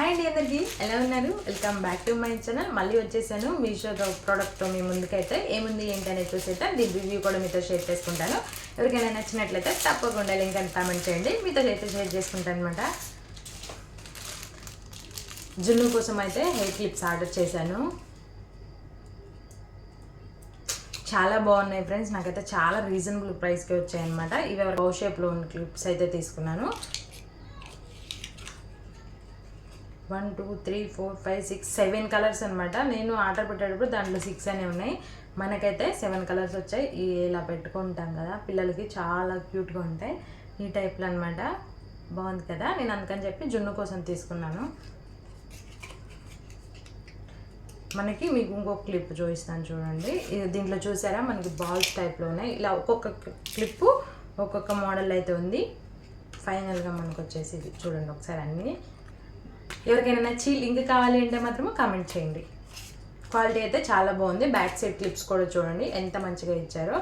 Hi అండి, అందరికీ ఎలా ఉన్నారు? Welcome back to my channel. మళ్ళీ వచ్చేసాను మీషో ప్రోడక్ట్తో మీ ముందుకైతే ఏముంది ఏంటి అనేది చూసైతే దీని రివ్యూ కూడా మీతో షేర్ చేసుకుంటాను. ఎవరికైనా నచ్చినట్లయితే తప్పకుండా లింక్ అని కామెంట్ చేయండి, మీతో అయితే షేర్ చేసుకుంటాను అనమాట. జున్ను కోసం అయితే హెయిర్ క్లిప్స్ ఆర్డర్ చేశాను. చాలా బాగున్నాయి ఫ్రెండ్స్, నాకైతే చాలా రీజనబుల్ ప్రైస్కి వచ్చాయన్నమాట. ఇవి బౌ షేప్లో ఉన్న క్లిప్స్ అయితే తీసుకున్నాను. 1 2 3 4 5 6 7 కలర్స్ అనమాట. నేను ఆర్డర్ పెట్టేటప్పుడు దాంట్లో 6 అనే ఉన్నాయి, మనకైతే 7 కలర్స్ వచ్చాయి. ఇలా పెట్టుకుంటాం కదా పిల్లలకి, చాలా క్యూట్గా ఉంటాయి ఈ టైప్లో అనమాట. బాగుంది కదా, నేను అందుకని చెప్పి జున్ను కోసం తీసుకున్నాను. మనకి మీకు ఇంకొక క్లిప్ చూపిస్తాను చూడండి. దీంట్లో చూసారా మనకి బాల్స్ టైప్లో ఉన్నాయి. ఇలా ఒక్కొక్క క్లిప్పు ఒక్కొక్క మోడల్ అయితే ఉంది. ఫైనల్గా మనకు వచ్చేసి ఇది చూడండి ఒకసారి అన్నీ. ఎవరికైనా నచ్చి లింక్ కావాలి అంటే మాత్రమే కామెంట్ చేయండి. క్వాలిటీ అయితే చాలా బాగుంది. బ్యాక్ సైడ్ క్లిప్స్ కూడా చూడండి ఎంత మంచిగా ఇచ్చారో.